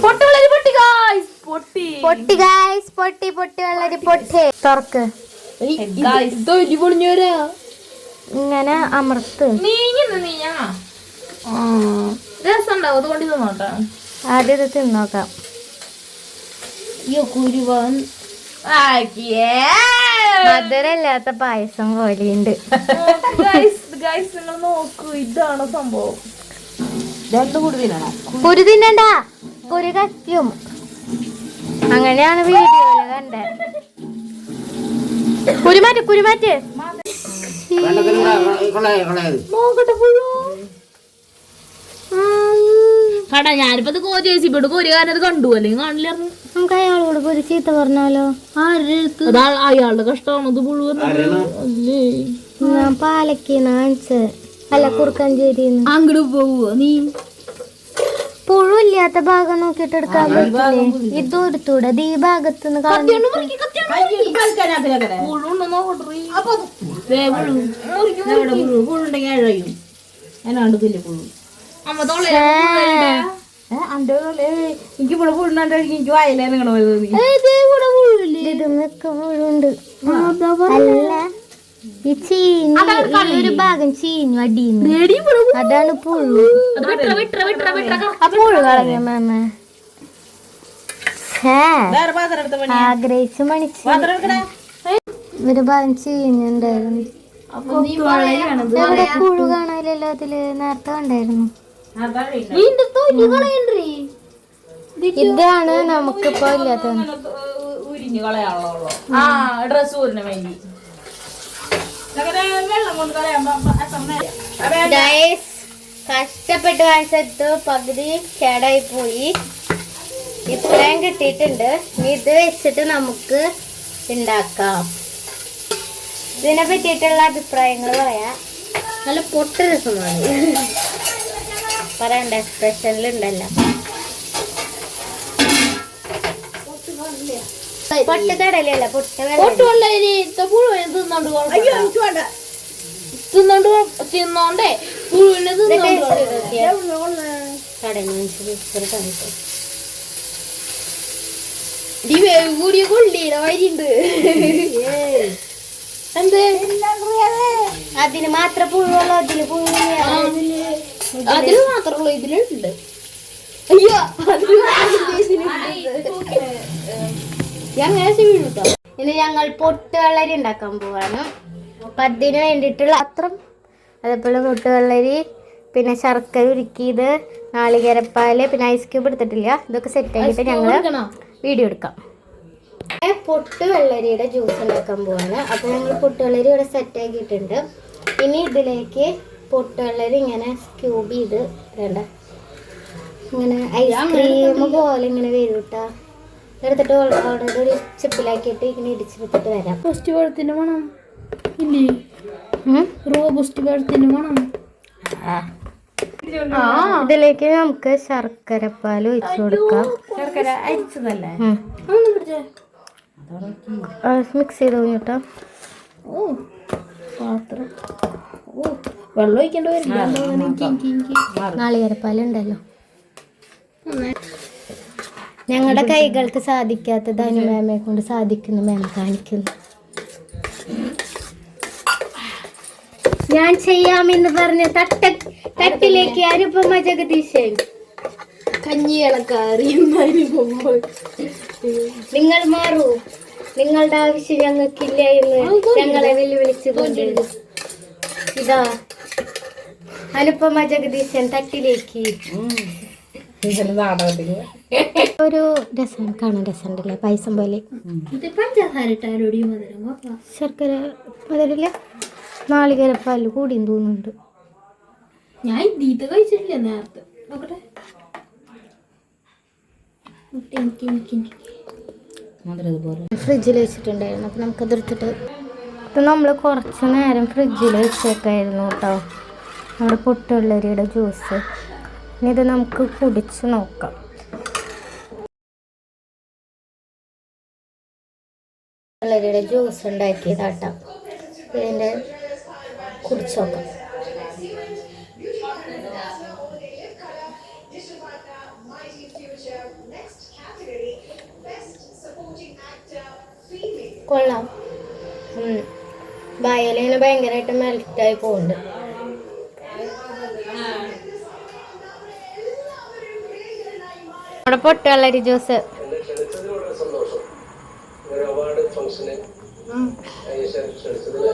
പൊട്ടി വെള്ളരി പൊട്ടി തുറക്ക്. ഇങ്ങനെ അമർത്ത്. ആദ്യം ഇത് തിന്നോക്കാം. മധുരല്ലാത്ത പായസം പോലെയുണ്ട്. നിങ്ങൾ നോക്കൂ, ഇതാണ് സംഭവം. കുരു തിന്നണ്ട, കുരു കക്കും. അങ്ങനെയാണ് വീഡിയോയില് കണ്ടേ. കുരുമാറ്റ് കടാ. ഞാനിപ്പോ കോരി കോരി കാരണം കണ്ടു, അല്ലെങ്കിൽ കാണില്ലായിരുന്നു. നമുക്ക് അയാളോട് പോയി ചീത്ത പറഞ്ഞാലോ? അയാളുടെ കഷ്ടമാണത് മുഴുവൻ. ഞാൻ പാലക്കാണ് കാണിച്ചത്, അല്ല കുറുക്കഞ്ചേരി. അങ്ങോട്ട് പോവോ നീ? പുഴുല്ലാത്ത ഭാഗം നോക്കിട്ട് എടുക്കാൻ പറ്റില്ലേ? ഇത് എടുത്തൂടെ? ഈ ഭാഗത്തുനിന്ന് എനിക്കിവിടെ പുഴുണ്ട്. എനിക്ക് വായലേന്ന് പുഴുണ്ട്. അല്ല, ഈ ചീഞ്ഞ ഒരു ഭാഗം ചീഞ്ഞു അടിയുന്നു, അതാണ് പുഴു. ആ പുഴു കളഞ്ഞ മാമ ആഗ്രഹിച്ചു മണിച്ചു. ഒരു ഭാഗം ചീഞ്ഞുണ്ടായിരുന്നു. എവിടെ പുഴു കാണാനില്ലല്ലോ അതില്? നേരത്തെ കണ്ടായിരുന്നു. ഇതാണ് നമുക്കിപ്പോ ഇല്ലാത്ത. കഷ്ടപ്പെട്ട് വാങ്ങിച്ചെടുത്തു, പകുതി കേടായി പോയി. ഇത്രയും കിട്ടിയിട്ടുണ്ട്. ഇത് വെച്ചിട്ട് നമുക്ക് ഉണ്ടാക്കാം. ഇതിനെ പറ്റിയിട്ടുള്ള അഭിപ്രായങ്ങൾ പറയാം. നല്ല പൊട്ട രസമാണ് പറയണ്ട. എക്സ്പ്രഷനിലുണ്ടല്ലോ. പൊട്ട കടലല്ല, തിന്നോണ്ടേ പുഴുവിനെ കൂടിയ കൊള്ളിയുടെ വരിണ്ട്. എന്ത് അതിന് മാത്രം പുഴുവുള്ളൂ? അതില് അതില് മാത്രമുള്ളൂ, ഇതിലുണ്ട്. ഇനി ഞങ്ങൾ പൊട്ട് വെള്ളരി ഉണ്ടാക്കാൻ പോവാണ്. അപ്പൊ അതിന് വേണ്ടിയിട്ടുള്ള പാത്രം, അതേപോലെ പൊട്ട് വെള്ളരി, പിന്നെ ശർക്കര ഉരുക്കിയത്, നാളികേരപ്പാല്, പിന്നെ ഐസ് ക്യൂബ് എടുത്തിട്ടില്ല. ഇതൊക്കെ സെറ്റ് ആക്കിയിട്ട് ഞങ്ങൾ വീഡിയോ എടുക്കാം. പൊട്ട് വെള്ളരിയുടെ ജ്യൂസ് ഉണ്ടാക്കാൻ പോവാണ്. അപ്പോൾ ഞങ്ങൾ പൊട്ട് വെള്ളരി ഇവിടെ സെറ്റ് ആക്കിയിട്ടുണ്ട്. ഇനി ഇതിലേക്ക് പൊട്ട് വെള്ളരി ഇങ്ങനെ ക്യൂബ് ചെയ്ത് വേണ്ട, ഇങ്ങനെ ഐസ്ക്രീം പോലെ ഇങ്ങനെ വരും കേട്ടോ. എടുത്തിട്ട് ഓൾറെഡി ഒരു ചിപ്പിലാക്കിയിട്ട് ഇങ്ങനെ ഇടിച്ചെടുത്തിട്ട് വരാം. ബൂസ്റ്റ് വെള്ളത്തിന് വേണം ഇല്ലേ? റോബസ്റ്റ് വെള്ളത്തിന് വേണം. ഇതിലേക്ക് നമുക്ക് ശർക്കരപ്പാൽ ഒഴിച്ചു കൊടുക്കാം. ശർക്കര അരിച്ചതല്ലേ? മിക്സ് ചെയ്ത് കഴിഞ്ഞിട്ടോ. പാത്രം വെള്ളം ഒഴിക്കേണ്ടി വരില്ല. നാളികേരപ്പാലുണ്ടല്ലോ. ഞങ്ങളുടെ കൈകൾക്ക് സാധിക്കാത്തത് അനുമേമയെ കൊണ്ട് സാധിക്കുന്നു. മേമ കാണിക്കുന്നു. ഞാൻ ചെയ്യാമെന്ന് പറഞ്ഞ തട്ടിലേക്ക് അനുപമ ജഗദീശൻ കഞ്ഞിയിളക്കാറി. നിങ്ങൾ മാറൂ, നിങ്ങളുടെ ആവശ്യം ഞങ്ങൾക്കില്ല എന്ന് ഞങ്ങളെ വെല്ലുവിളിച്ചുകൊണ്ട് ഇതാ അനുപമ ജഗദീശൻ തട്ടിലേക്ക്. ഒരു രസം കാണാൻ രസമുണ്ടല്ലേ? പായസം പോലെ. ശർക്കര മധുരല്ലേ? നാളികേരപ്പാല് കൂടിയും തോന്നുന്നുണ്ട്. ഞാൻ ഇത് കഴിച്ചിട്ടില്ല നേരത്തെ. നോക്കട്ടെ. ഫ്രിഡ്ജിൽ വെച്ചിട്ടുണ്ടായിരുന്നു. അപ്പം നമുക്കത് എടുത്തിട്ട് ഇപ്പം നമ്മൾ കുറച്ച് നേരം ഫ്രിഡ്ജിൽ വെച്ചേക്കായിരുന്നു കേട്ടോ നമ്മുടെ പൊട്ടുവെള്ളരിയുടെ ജ്യൂസ്. ഇനി ഇത് നമുക്ക് കുടിച്ച് നോക്കാം. വെള്ളരിയുടെ ജ്യൂസ് ഉണ്ടാക്കിയതാട്ടോ. ഇതിൻ്റെ കുടിച്ച് നോക്കാം. കൊള്ളാം. വയലിന് ഭയങ്കരമായിട്ട് മെൽറ്റായി പോകുന്നുണ്ട്. നമ്മുടെ പൊട്ടുവെള്ളരി ജ്യൂസ്. അവാർഡ് ഫംഗ്ഷന് ക്ഷണിച്ചതിൽ